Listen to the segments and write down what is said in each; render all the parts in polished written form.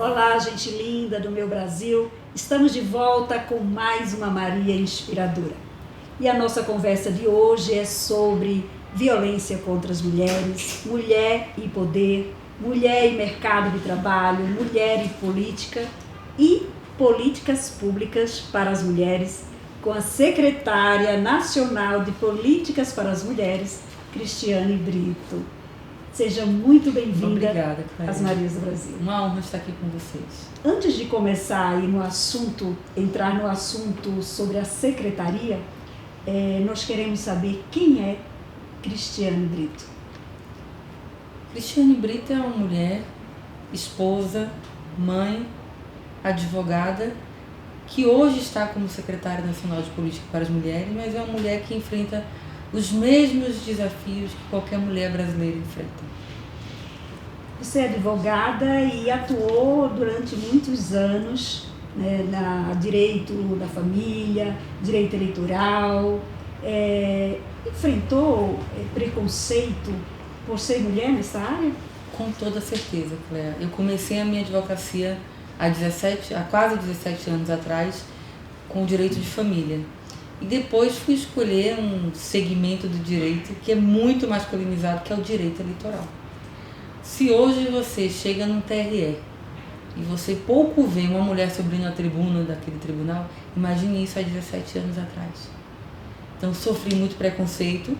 Olá, gente linda do meu Brasil. Estamos de volta com mais uma Maria Inspiradora. E a nossa conversa de hoje é sobre violência contra as mulheres, mulher e poder, mulher e mercado de trabalho, mulher e política e políticas públicas para as mulheres, com a secretária nacional de Políticas para as Mulheres, Cristiane Brito. Seja muito bem-vinda às Marias do Brasil. Uma honra estar aqui com vocês. Antes de começar aí entrar no assunto sobre a secretaria, nós queremos saber quem é Cristiane Brito. Cristiane Brito é uma mulher, esposa, mãe, advogada, que hoje está como secretária nacional de Política para as Mulheres, mas é uma mulher que enfrenta os mesmos desafios que qualquer mulher brasileira enfrenta. Você é advogada e atuou durante muitos anos, né, na direito da família, direito eleitoral, enfrentou preconceito por ser mulher nessa área? Com toda certeza, Cléa. Eu comecei a minha advocacia há quase 17 anos atrás com o direito de família. E depois fui escolher um segmento do direito que é muito masculinizado, que é o direito eleitoral. Se hoje você chega num TRE e você pouco vê uma mulher subindo a tribuna daquele tribunal, imagine isso há 17 anos atrás. Então sofri muito preconceito,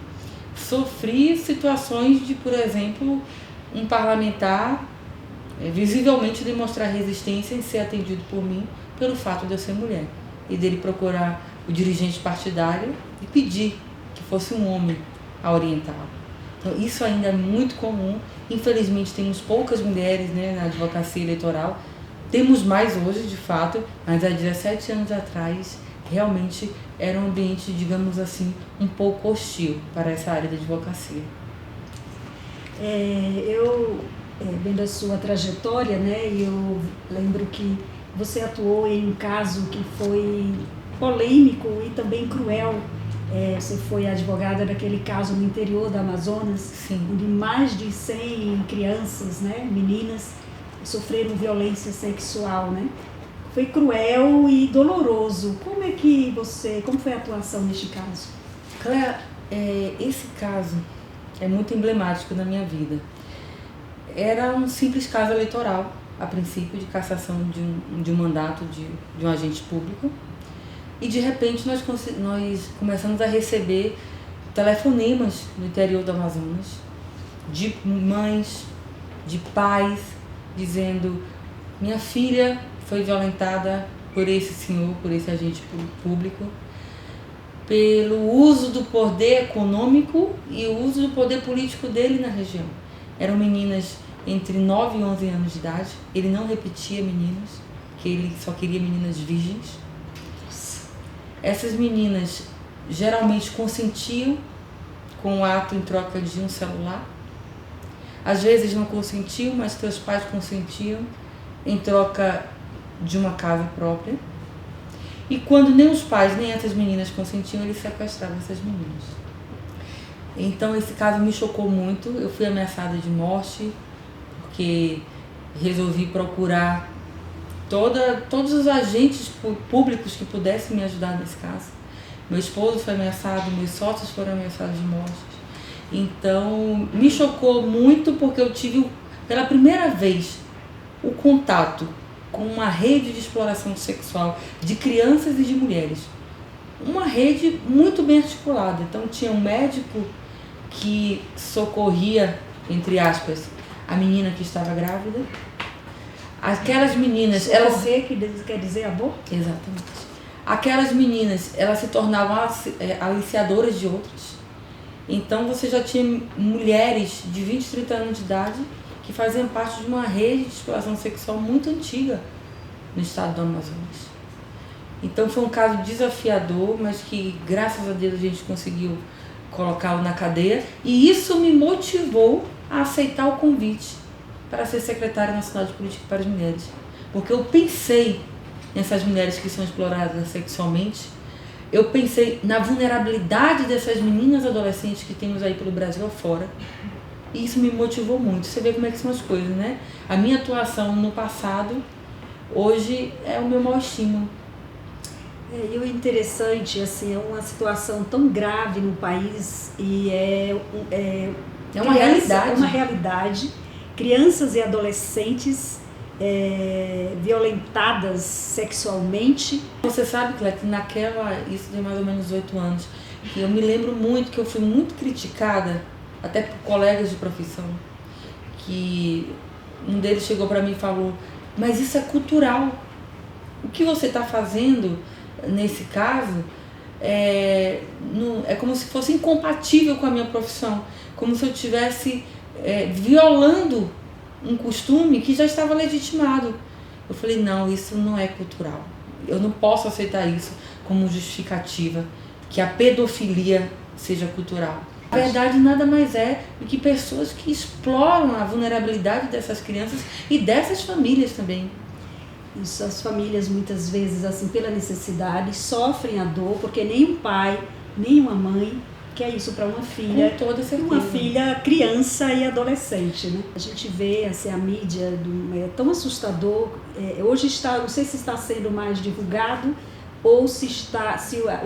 sofri situações de, por exemplo, um parlamentar visivelmente demonstrar resistência em ser atendido por mim pelo fato de eu ser mulher e dele procurar o dirigente partidário e pedir que fosse um homem a orientá-lo. Então isso ainda é muito comum. Infelizmente temos poucas mulheres, né, na advocacia eleitoral. Temos mais hoje, de fato, mas há 17 anos atrás realmente era um ambiente, digamos assim, um pouco hostil para essa área da advocacia. Vendo a sua trajetória, né, eu lembro que você atuou em um caso que foi polêmico e também cruel. Você foi advogada daquele caso no interior do Amazonas, Sim. Onde mais de 100 crianças, né, meninas, sofreram violência sexual, né? Foi cruel e doloroso. Como foi a atuação neste caso? Cléa, esse caso é muito emblemático na minha vida. Era um simples caso eleitoral, a princípio, de cassação de um mandato de um agente público. E de repente nós começamos a receber telefonemas no interior do Amazonas, de mães, de pais, dizendo: minha filha foi violentada por esse senhor, por esse agente público, pelo uso do poder econômico e o uso do poder político dele na região. Eram meninas entre 9 e 11 anos de idade, ele não repetia meninas, que ele só queria meninas virgens. Essas meninas geralmente consentiam com o ato em troca de um celular. Às vezes não consentiam, mas seus pais consentiam em troca de uma casa própria. E quando nem os pais nem essas meninas consentiam, eles sequestravam essas meninas. Então esse caso me chocou muito. Eu fui ameaçada de morte porque resolvi procurar todos os agentes públicos que pudessem me ajudar nesse caso. Meu esposo foi ameaçado, meus sócios foram ameaçados de morte. Então, me chocou muito porque eu tive, pela primeira vez, o contato com uma rede de exploração sexual de crianças e de mulheres. Uma rede muito bem articulada. Então, tinha um médico que socorria, entre aspas, a menina que estava grávida. Aquelas meninas... Socorrer, que quer dizer aborto? Exatamente. Aquelas meninas, elas se tornavam aliciadoras de outras. Então você já tinha mulheres de 20, 30 anos de idade que faziam parte de uma rede de exploração sexual muito antiga no estado do Amazonas. Então foi um caso desafiador, mas que graças a Deus a gente conseguiu colocá-lo na cadeia. E isso me motivou a aceitar o convite para ser secretária nacional de Política para as Mulheres. Porque eu pensei nessas mulheres que são exploradas sexualmente, eu pensei na vulnerabilidade dessas meninas adolescentes que temos aí pelo Brasil afora, e isso me motivou muito. Você vê como é que são as coisas, né? A minha atuação no passado hoje é o meu maior estímulo. E o interessante, assim, é uma situação tão grave no país e é uma realidade. É uma realidade. Crianças e adolescentes violentadas sexualmente. Você sabe, Cléia, que isso tem mais ou menos 8 anos, que eu me lembro muito que eu fui muito criticada, até por colegas de profissão, que um deles chegou para mim e falou: mas isso é cultural. O que você está fazendo nesse caso é como se fosse incompatível com a minha profissão, como se eu estivesse violando um costume que já estava legitimado. Eu falei: não, isso não é cultural. Eu não posso aceitar isso como justificativa que a pedofilia seja cultural. A verdade nada mais é do que pessoas que exploram a vulnerabilidade dessas crianças e dessas famílias também. Isso, as famílias muitas vezes, assim, pela necessidade, sofrem a dor, porque nem um pai, nem uma mãe quer isso para uma filha. Com toda certeza. Uma filha criança e adolescente, né? A gente vê, assim, a mídia é tão assustador. Hoje está, não sei se está sendo mais divulgado ou se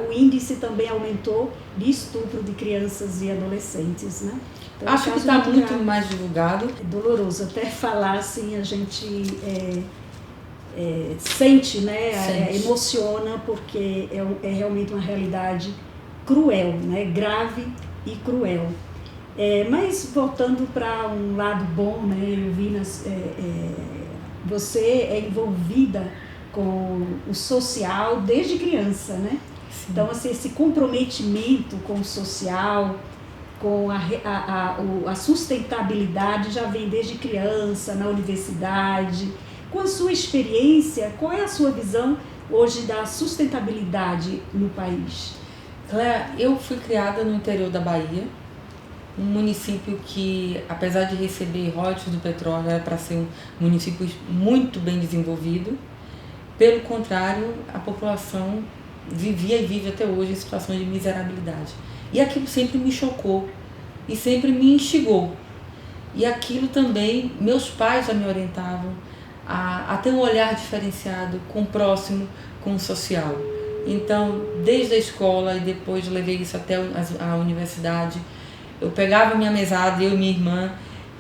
o índice também aumentou de estupro de crianças e adolescentes, né? Então, acho que está muito mais divulgado. É doloroso até falar, assim, a gente sente, né? Emociona, porque é realmente uma realidade cruel, né? Grave e cruel. Mas voltando para um lado bom, né? Eu vi você é envolvida com o social desde criança, né? Sim. Então, assim, esse comprometimento com o social, com a sustentabilidade já vem desde criança, na universidade. Com a sua experiência, qual é a sua visão hoje da sustentabilidade no país? Cléia, eu fui criada no interior da Bahia, um município que, apesar de receber royalties do petróleo, era para ser um município muito bem desenvolvido. Pelo contrário, a população vivia e vive até hoje em situações de miserabilidade. E aquilo sempre me chocou e sempre me instigou. E aquilo também, meus pais já me orientavam a ter um olhar diferenciado com o próximo, com o social. Então, desde a escola, e depois levei isso até a universidade, eu pegava minha mesada, eu e minha irmã,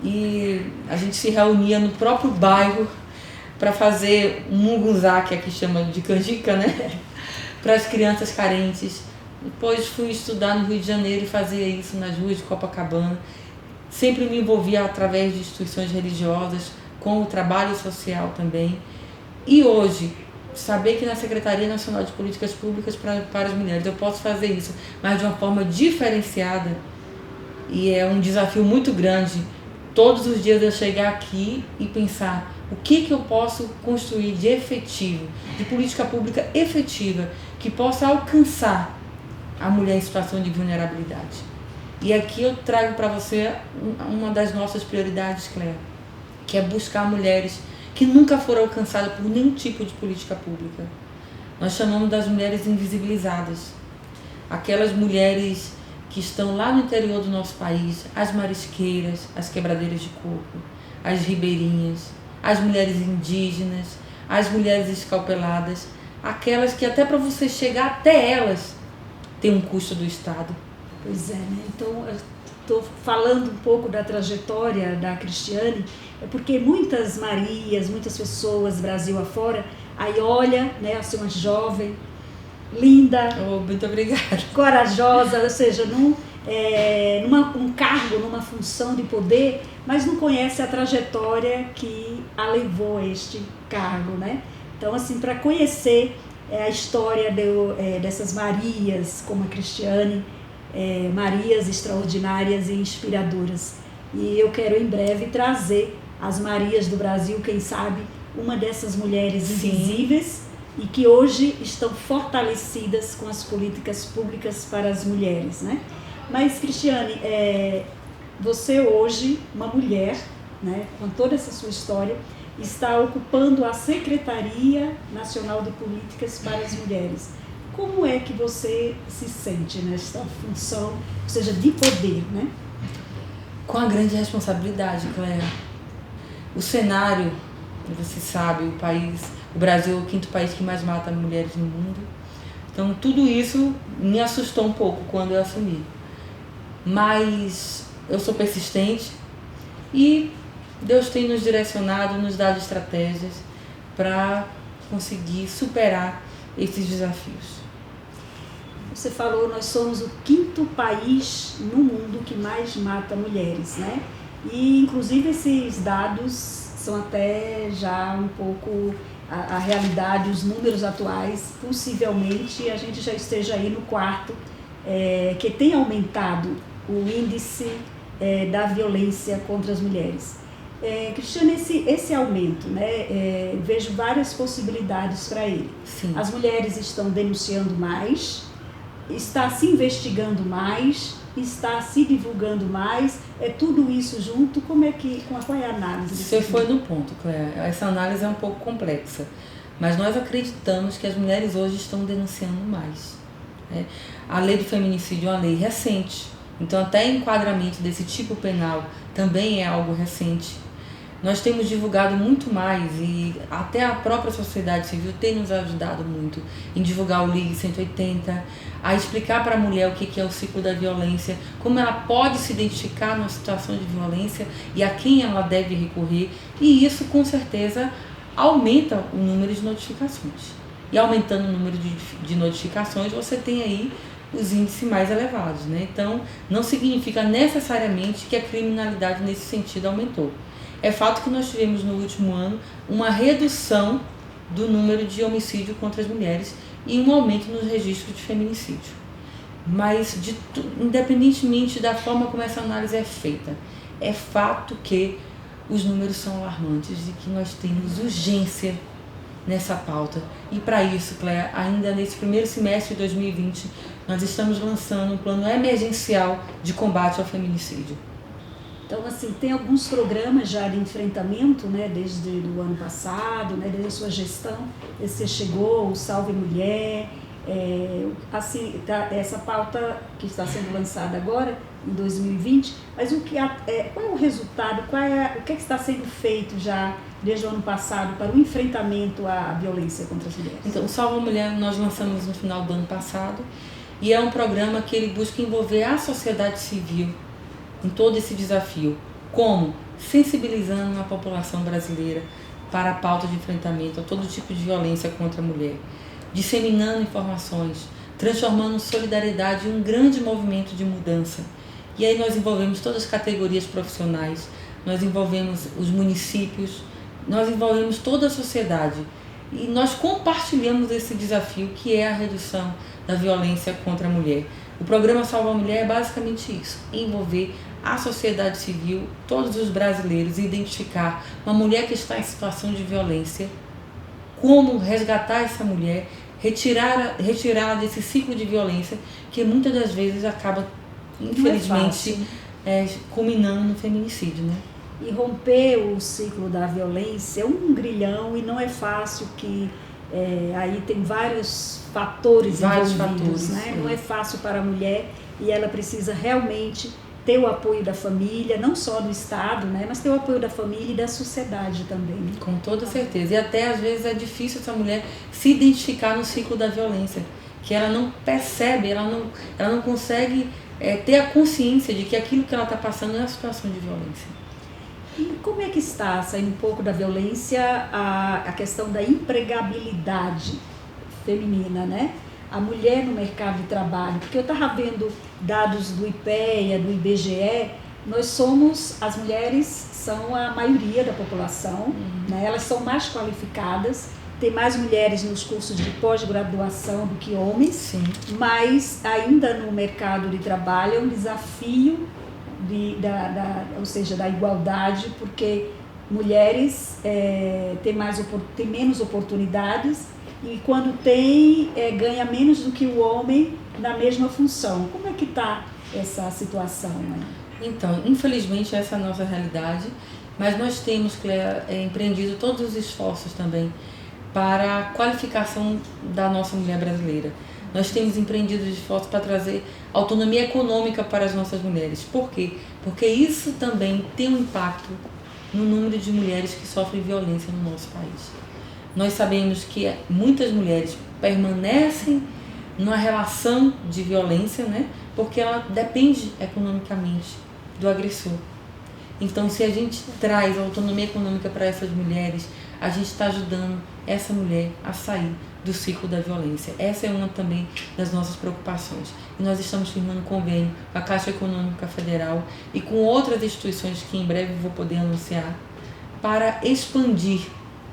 e a gente se reunia no próprio bairro para fazer um munguzá, que aqui chama de canjica, né? Para as crianças carentes. Depois fui estudar no Rio de Janeiro e fazia isso nas ruas de Copacabana. Sempre me envolvia através de instituições religiosas, com o trabalho social também. E hoje, saber que na Secretaria Nacional de Políticas Públicas para as Mulheres eu posso fazer isso, mas de uma forma diferenciada, e é um desafio muito grande, todos os dias eu chegar aqui e pensar o que eu posso construir de efetivo, de política pública efetiva, que possa alcançar a mulher em situação de vulnerabilidade. E aqui eu trago para você uma das nossas prioridades, Cléia, que é buscar mulheres que nunca foram alcançadas por nenhum tipo de política pública. Nós chamamos das mulheres invisibilizadas. Aquelas mulheres que estão lá no interior do nosso país, as marisqueiras, as quebradeiras de coco, as ribeirinhas, as mulheres indígenas, as mulheres escalpeladas, aquelas que até para você chegar até elas tem um custo do Estado. Pois é, né? Então, eu estou falando um pouco da trajetória da Cristiane, porque muitas Marias, muitas pessoas, Brasil afora, aí olha, né, assim, uma jovem, linda, muito obrigada, corajosa, ou seja, um cargo, numa função de poder, mas não conhece a trajetória que a levou a este cargo, né? Então, assim, para conhecer a história dessas Marias, como a Cristiane, Marias extraordinárias e inspiradoras. E eu quero em breve trazer as Marias do Brasil, quem sabe, uma dessas mulheres invisíveis e que hoje estão fortalecidas com as políticas públicas para as mulheres, né? Mas, Cristiane, você hoje, uma mulher, né, com toda essa sua história, está ocupando a Secretaria Nacional de Políticas para as Mulheres. Como é que você se sente nesta função, ou seja, de poder, né? Com a grande responsabilidade, Cléia. O cenário Você sabe, o Brasil é o 5º país que mais mata mulheres no mundo. Então tudo isso me assustou um pouco quando eu assumi. Mas eu sou persistente e Deus tem nos direcionado, nos dado estratégias para conseguir superar esses desafios. Você falou, nós somos o 5º país no mundo que mais mata mulheres, né? E inclusive esses dados são até já um pouco a realidade, os números atuais. Possivelmente a gente já esteja aí no 4º, que tem aumentado o índice da violência contra as mulheres. Cristiane, esse aumento, né, vejo várias possibilidades para ele. Sim. As mulheres estão denunciando mais, está se investigando mais, está se divulgando mais, tudo isso junto. Qual é a análise? Você foi no ponto, Cléa. Essa análise é um pouco complexa, mas nós acreditamos que as mulheres hoje estão denunciando mais. A lei do feminicídio é uma lei recente, então até enquadramento desse tipo penal também é algo recente. Nós temos divulgado muito mais e até a própria sociedade civil tem nos ajudado muito em divulgar o Ligue 180, a explicar para a mulher o que é o ciclo da violência, como ela pode se identificar numa situação de violência e a quem ela deve recorrer, e isso com certeza aumenta o número de notificações. E aumentando o número de notificações, você tem aí os índices mais elevados, né? Então, não significa necessariamente que a criminalidade nesse sentido aumentou. É fato que nós tivemos no último ano uma redução do número de homicídio contra as mulheres e um aumento nos registros de feminicídio. Mas, independentemente da forma como essa análise é feita, é fato que os números são alarmantes e que nós temos urgência nessa pauta. E para isso, Cléa, ainda nesse primeiro semestre de 2020, nós estamos lançando um plano emergencial de combate ao feminicídio. Então, assim, tem alguns programas já de enfrentamento, né, desde o ano passado, né, desde a sua gestão. Você chegou, o Salve Mulher, essa pauta que está sendo lançada agora, em 2020, mas qual é o resultado, o que está sendo feito já desde o ano passado para o enfrentamento à violência contra as mulheres? Então, o Salve Mulher nós lançamos no final do ano passado e é um programa que ele busca envolver a sociedade civil em todo esse desafio. Como? Sensibilizando a população brasileira para a pauta de enfrentamento a todo tipo de violência contra a mulher, disseminando informações, transformando solidariedade em um grande movimento de mudança. E aí nós envolvemos todas as categorias profissionais, nós envolvemos os municípios, nós envolvemos toda a sociedade e nós compartilhamos esse desafio que é a redução da violência contra a mulher. O programa Salva a Mulher é basicamente isso, envolver a sociedade civil, todos os brasileiros, identificar uma mulher que está em situação de violência, como resgatar essa mulher, retirá-la desse ciclo de violência que muitas das vezes acaba, infelizmente, culminando no feminicídio, né? E romper o ciclo da violência é um grilhão e não é fácil, aí tem vários fatores envolvidos, né? Não é fácil para a mulher e ela precisa realmente ter o apoio da família, não só do Estado, né, mas ter o apoio da família e da sociedade também. Com toda certeza. E até às vezes é difícil essa mulher se identificar no ciclo da violência, que ela não percebe, ela não consegue ter a consciência de que aquilo que ela está passando é uma situação de violência. E como é que está, saindo um pouco da violência, a questão da empregabilidade feminina, né? A mulher no mercado de trabalho, porque eu estava vendo dados do IPEA, do IBGE, as mulheres são a maioria da população, né? Elas são mais qualificadas, tem mais mulheres nos cursos de pós-graduação do que homens. Sim. Mas ainda no mercado de trabalho é um desafio ou seja, da igualdade, porque mulheres têm menos oportunidades e quando ganha menos do que o homem na mesma função. Como é que está essa situação, né? Então, infelizmente essa é a nossa realidade, mas nós temos, Cléa, empreendido todos os esforços também para a qualificação da nossa mulher brasileira. Nós temos empreendido esforços para trazer autonomia econômica para as nossas mulheres. Por quê? Porque isso também tem um impacto no número de mulheres que sofrem violência no nosso país. Nós sabemos que muitas mulheres permanecem numa relação de violência, né? Porque ela depende economicamente do agressor. Então, se a gente traz autonomia econômica para essas mulheres, a gente está ajudando essa mulher a sair do ciclo da violência. Essa é uma também das nossas preocupações. E nós estamos firmando convênio com a Caixa Econômica Federal e com outras instituições que em breve vou poder anunciar, para expandir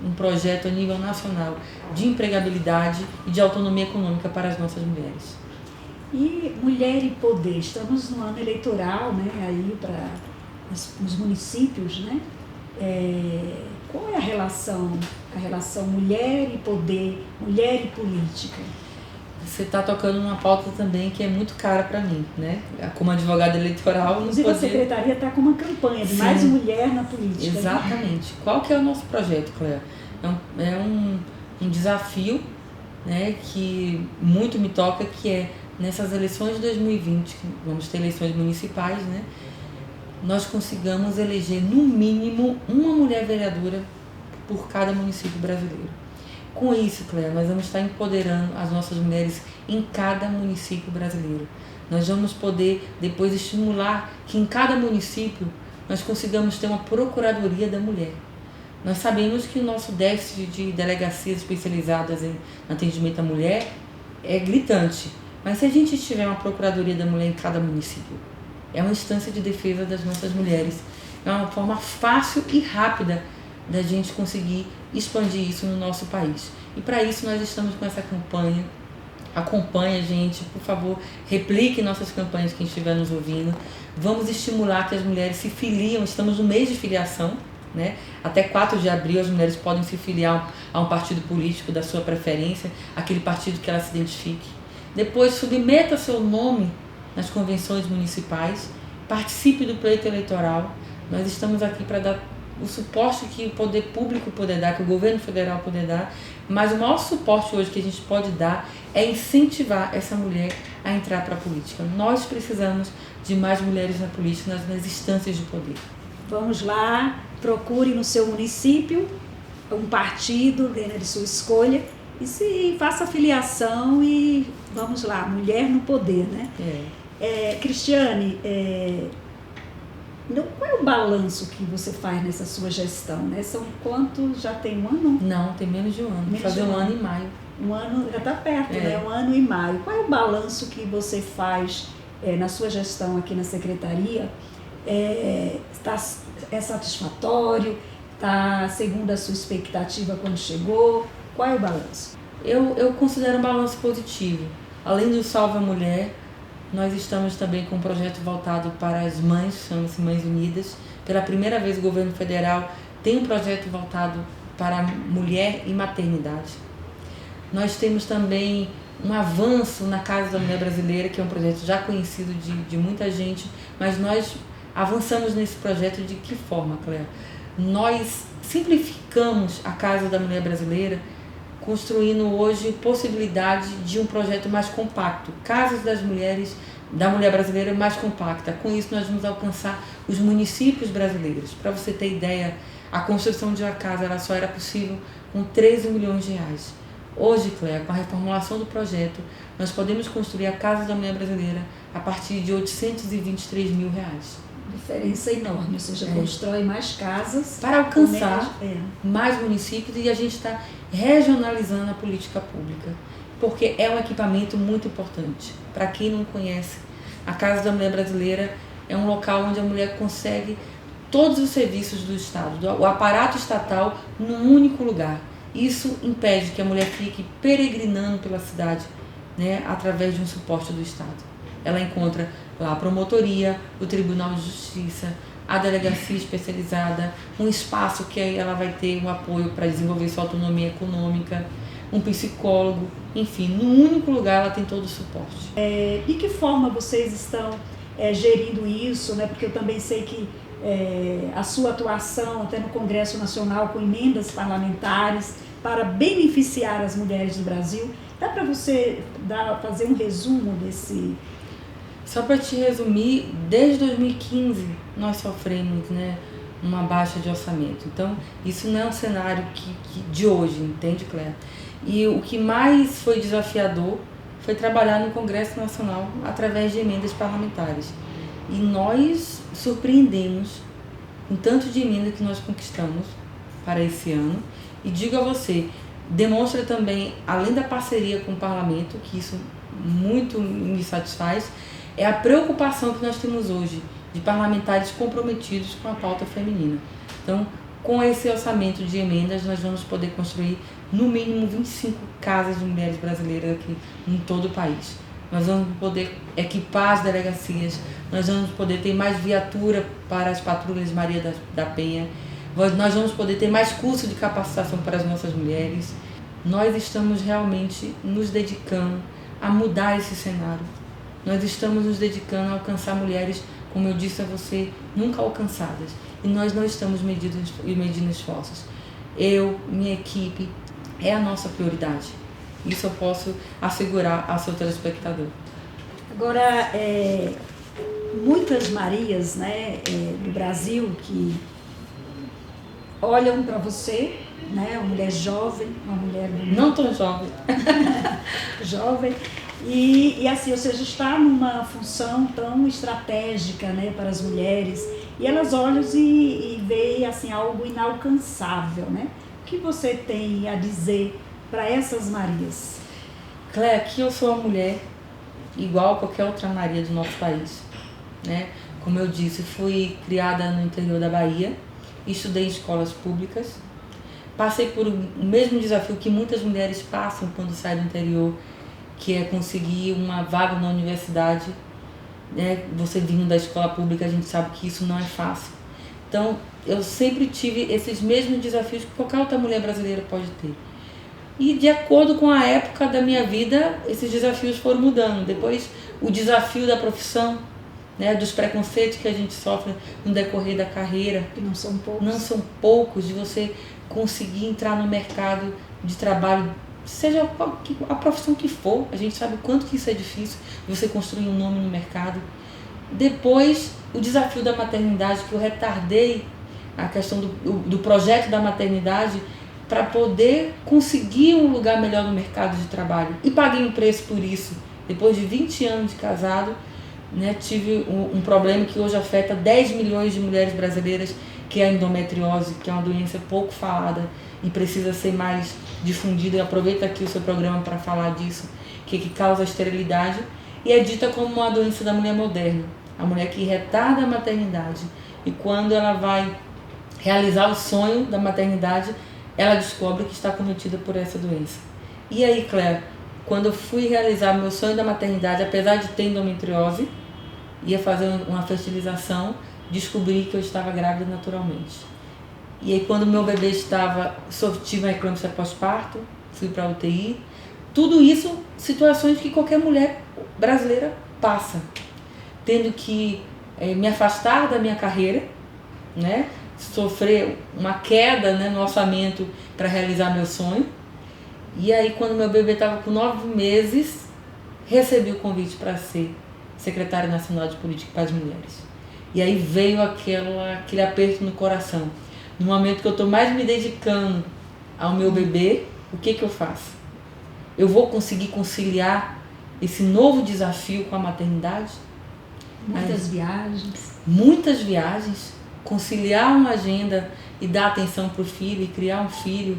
um projeto a nível nacional de empregabilidade e de autonomia econômica para as nossas mulheres. E Mulher e Poder, estamos no ano eleitoral, né, aí para os municípios, né? Qual é a relação mulher e poder, mulher e política? Você está tocando numa pauta também que é muito cara para mim, né? Como advogada eleitoral, inclusive a Secretaria está com uma campanha de mais mulher na política. Exatamente. Qual que é o nosso projeto, Cléa? É um desafio, né, que muito me toca, que é nessas eleições de 2020, vamos ter eleições municipais, né? Nós consigamos eleger no mínimo uma mulher vereadora por cada município brasileiro. Com isso, Cléa, nós vamos estar empoderando as nossas mulheres em cada município brasileiro. Nós vamos poder depois estimular que em cada município nós consigamos ter uma procuradoria da mulher. Nós sabemos que o nosso déficit de delegacias especializadas em atendimento à mulher é gritante, mas se a gente tiver uma procuradoria da mulher em cada município, é uma instância de defesa das nossas mulheres. É uma forma fácil e rápida da gente conseguir expandir isso no nosso país. E para isso nós estamos com essa campanha. Acompanhe a gente, por favor, replique nossas campanhas, quem estiver nos ouvindo. Vamos estimular que as mulheres se filiam, estamos no mês de filiação, né? Até 4 de abril as mulheres podem se filiar a um partido político da sua preferência, aquele partido que ela se identifique. Depois submeta seu nome nas convenções municipais, participe do pleito eleitoral. Nós estamos aqui para dar o suporte que o poder público poder dar, que o governo federal poder dar, mas o maior suporte hoje que a gente pode dar é incentivar essa mulher a entrar para a política. Nós precisamos de mais mulheres na política, nas instâncias de poder. Vamos lá, procure no seu município um partido de sua escolha e faça a filiação e vamos lá, mulher no poder, né? Cristiane, qual é o balanço que você faz nessa sua gestão, né? São quantos? Já tem um ano? Não, tem menos de um ano. Vou fazer um ano em maio. Um ano, já está perto, né? 1 ano e maio. Qual é o balanço que você faz na sua gestão aqui na Secretaria? É satisfatório? Está segundo a sua expectativa quando chegou? Qual é o balanço? Eu considero um balanço positivo. Além do Salve a Mulher, nós estamos também com um projeto voltado para as mães, chama-se Mães Unidas. Pela primeira vez o governo federal tem um projeto voltado para a mulher e maternidade. Nós temos também um avanço na Casa da Mulher Brasileira, que é um projeto já conhecido de muita gente, mas nós avançamos nesse projeto de que forma, Cléa? Nós simplificamos a Casa da Mulher Brasileira, construindo hoje possibilidade de um projeto mais compacto, Casas das Mulheres, da Mulher Brasileira mais compacta. Com isso nós vamos alcançar os municípios brasileiros. Para você ter ideia, a construção de uma casa ela só era possível com 13 milhões de reais. Hoje, Cléa, com a reformulação do projeto, nós podemos construir a Casa da Mulher Brasileira a partir de 823 mil reais. Diferença enorme, ou seja, constrói mais casas para alcançar mais municípios, e a gente está regionalizando a política pública, porque é um equipamento muito importante. Para quem não conhece, a Casa da Mulher Brasileira é um local onde a mulher consegue todos os serviços do Estado, o aparato estatal num único lugar. Isso impede que a mulher fique peregrinando pela cidade, né, através de um suporte do Estado. Ela encontra lá a promotoria, o Tribunal de Justiça, a delegacia especializada, um espaço que ela vai ter um apoio para desenvolver sua autonomia econômica, um psicólogo, enfim, num único lugar ela tem todo o suporte. De que forma vocês estão gerindo isso, né? Porque eu também sei que a sua atuação até no Congresso Nacional com emendas parlamentares para beneficiar as mulheres do Brasil, dá para você fazer um resumo desse... Só para te resumir, desde 2015 nós sofremos, né, uma baixa de orçamento. Então, isso não é um cenário de hoje, entende, Cléa? E o que mais foi desafiador foi trabalhar no Congresso Nacional através de emendas parlamentares. E nós surpreendemos com tanto de emenda que nós conquistamos para esse ano. E digo a você, demonstra também, além da parceria com o parlamento, que isso muito me satisfaz, é a preocupação que nós temos hoje de parlamentares comprometidos com a pauta feminina. Então, com esse orçamento de emendas, nós vamos poder construir no mínimo 25 casas de mulheres brasileiras aqui em todo o país. Nós vamos poder equipar as delegacias, nós vamos poder ter mais viatura para as patrulhas Maria da Penha, nós vamos poder ter mais curso de capacitação para as nossas mulheres. Nós estamos realmente nos dedicando a mudar esse cenário. Nós estamos nos dedicando a alcançar mulheres, como eu disse a você, nunca alcançadas. E nós não estamos medindo esforços. Eu, minha equipe, é a nossa prioridade. Isso eu posso assegurar ao seu telespectador. Agora, muitas Marias, né, do Brasil que olham para você, né, uma mulher jovem, uma mulher bonita. Não tão jovem. Jovem. E assim, ou seja, está numa função tão estratégica, né, para as mulheres, e elas olham e veem assim, algo inalcançável, né? O que você tem a dizer para essas Marias? Cléa, aqui eu sou uma mulher igual a qualquer outra Maria do nosso país, né? Como eu disse, fui criada no interior da Bahia, estudei em escolas públicas, passei por o mesmo desafio que muitas mulheres passam quando saem do interior, que é conseguir uma vaga na universidade, né? Você vindo da escola pública, a gente sabe que isso não é fácil. Então, eu sempre tive esses mesmos desafios que qualquer outra mulher brasileira pode ter. E de acordo com a época da minha vida, esses desafios foram mudando. Depois, o desafio da profissão, né, dos preconceitos que a gente sofre no decorrer da carreira. Que não são poucos. Não são poucos, de você conseguir entrar no mercado de trabalho, seja a profissão que for. A gente sabe o quanto que isso é difícil, você construir um nome no mercado. Depois, o desafio da maternidade, que eu retardei a questão do projeto da maternidade para poder conseguir um lugar melhor no mercado de trabalho. E paguei um preço por isso. Depois de 20 anos de casado, né, tive um problema que hoje afeta 10 milhões de mulheres brasileiras, que é a endometriose, que é uma doença pouco falada e precisa ser mais difundida. Eu aproveito aqui o seu programa para falar disso, que causa a esterilidade e é dita como uma doença da mulher moderna, a mulher que retarda a maternidade, e quando ela vai realizar o sonho da maternidade, ela descobre que está cometida por essa doença. E aí, Cléa, quando eu fui realizar meu sonho da maternidade, apesar de ter endometriose, ia fazer uma fertilização, descobri que eu estava grávida naturalmente. E aí, quando meu bebê tive uma eclâmpsia pós-parto, fui para a UTI. Tudo isso, situações que qualquer mulher brasileira passa. Tendo que me afastar da minha carreira, né? Sofrer uma queda, né, no orçamento para realizar meu sonho. E aí, quando meu bebê estava com 9 meses, recebi o convite para ser secretária nacional de política para as mulheres. E aí veio aquele aperto no coração. No momento que eu estou mais me dedicando ao meu bebê, o que eu faço? Eu vou conseguir conciliar esse novo desafio com a maternidade? Muitas viagens. Conciliar uma agenda e dar atenção para o filho e criar um filho.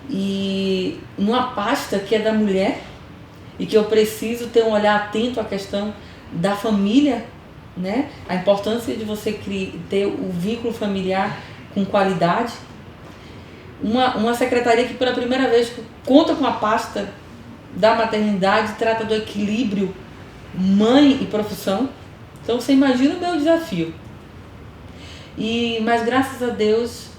E numa pasta que é da mulher e que eu preciso ter um olhar atento à questão da família, né? A importância de você ter o vínculo familiar com qualidade. Uma secretaria que pela primeira vez conta com a pasta da maternidade, trata do equilíbrio mãe e profissão. Então você imagina o meu desafio. Mas graças a Deus,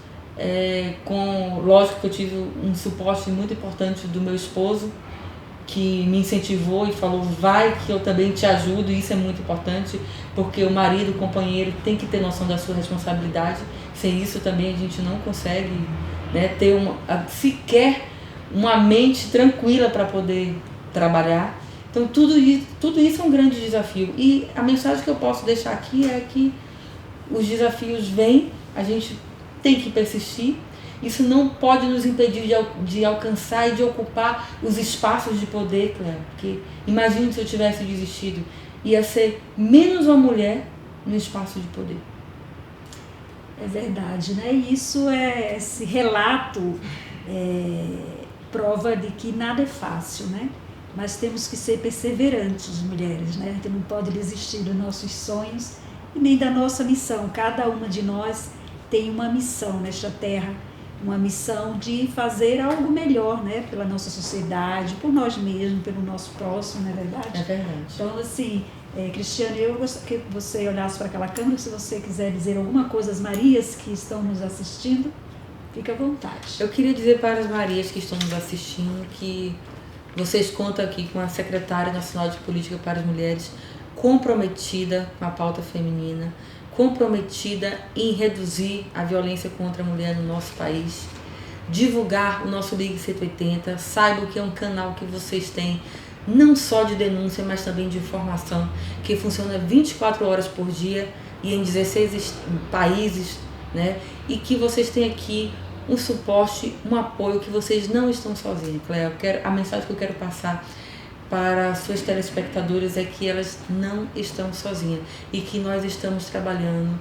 lógico que eu tive um suporte muito importante do meu esposo, que me incentivou e falou, vai que eu também te ajudo. E isso é muito importante, porque o marido, o companheiro tem que ter noção da sua responsabilidade. Sem isso também a gente não consegue, né, ter sequer uma mente tranquila para poder trabalhar. Então tudo isso é um grande desafio. E a mensagem que eu posso deixar aqui é que os desafios vêm, a gente tem que persistir. Isso não pode nos impedir de alcançar e de ocupar os espaços de poder, Cléa. Porque imagine se eu tivesse desistido, ia ser menos uma mulher no espaço de poder. É verdade, né? E isso esse relato prova de que nada é fácil, né? Mas temos que ser perseverantes, mulheres, né? A gente não pode desistir dos nossos sonhos e nem da nossa missão. Cada uma de nós tem uma missão nesta terra, uma missão de fazer algo melhor, né? Pela nossa sociedade, por nós mesmos, pelo nosso próximo, não é verdade? É verdade. Então, assim, Cristiane, eu gostaria que você olhasse para aquela câmera, se você quiser dizer alguma coisa às Marias que estão nos assistindo, fique à vontade. Eu queria dizer para as Marias que estão nos assistindo que vocês contam aqui com a Secretária Nacional de Política para as Mulheres comprometida com a pauta feminina, comprometida em reduzir a violência contra a mulher no nosso país, divulgar o nosso Ligue 180, saibam que é um canal que vocês têm não só de denúncia, mas também de informação, que funciona 24 horas por dia e em 16 países, né? E que vocês têm aqui um suporte, um apoio, que vocês não estão sozinhos, Cléa. A mensagem que eu quero passar para suas telespectadoras é que elas não estão sozinhas e que nós estamos trabalhando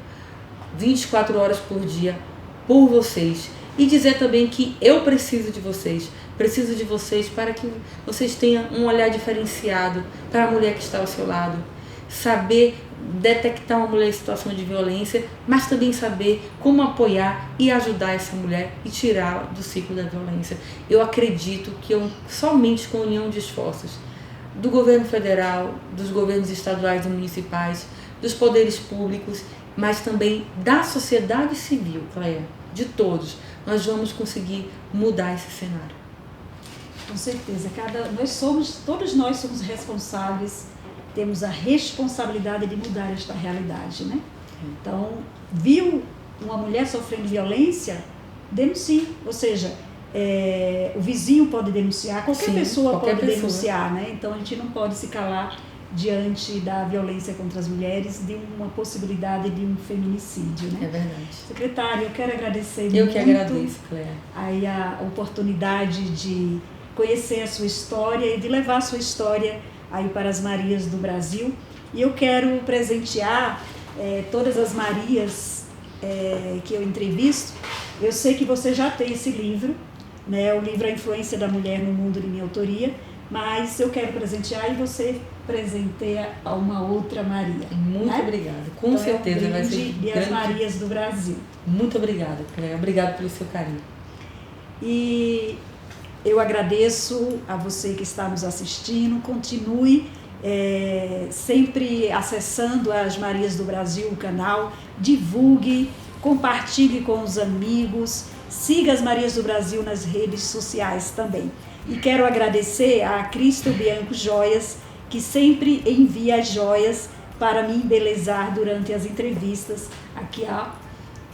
24 horas por dia por vocês. E dizer também que eu preciso de vocês para que vocês tenham um olhar diferenciado para a mulher que está ao seu lado, saber detectar uma mulher em situação de violência, mas também saber como apoiar e ajudar essa mulher e tirá-la do ciclo da violência. Eu acredito que somente com a união de esforços do governo federal, dos governos estaduais e municipais, dos poderes públicos, mas também da sociedade civil, Cléa, de todos, nós vamos conseguir mudar esse cenário. Com certeza, todos nós somos responsáveis, temos a responsabilidade de mudar esta realidade, né? Então, viu uma mulher sofrendo violência, denuncie, ou seja, o vizinho pode denunciar, qualquer pessoa pode denunciar, né? Então a gente não pode se calar diante da violência contra as mulheres, de uma possibilidade de um feminicídio, né? É verdade. Secretária, eu quero agradecer muito. Eu que agradeço, Cléa. Aí a oportunidade de conhecer a sua história e de levar a sua história aí para as Marias do Brasil. E eu quero presentear todas as Marias que eu entrevisto. Eu sei que você já tem esse livro, né? O livro A Influência da Mulher no Mundo, de minha autoria, mas eu quero presentear e você presenteia a uma outra Maria. Muito obrigada. Com então, certeza vai ser de as Marias do Brasil. Muito obrigada, Cléa. Obrigada pelo seu carinho. E eu agradeço a você que está nos assistindo. Continue sempre acessando as Marias do Brasil, o canal. Divulgue, compartilhe com os amigos. Siga as Marias do Brasil nas redes sociais também. E quero agradecer a Cristo Bianco Joias, que sempre envia as joias para me embelezar durante as entrevistas. Aqui, ó,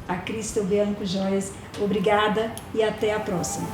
a Cristo Bianco Joias. Obrigada e até a próxima.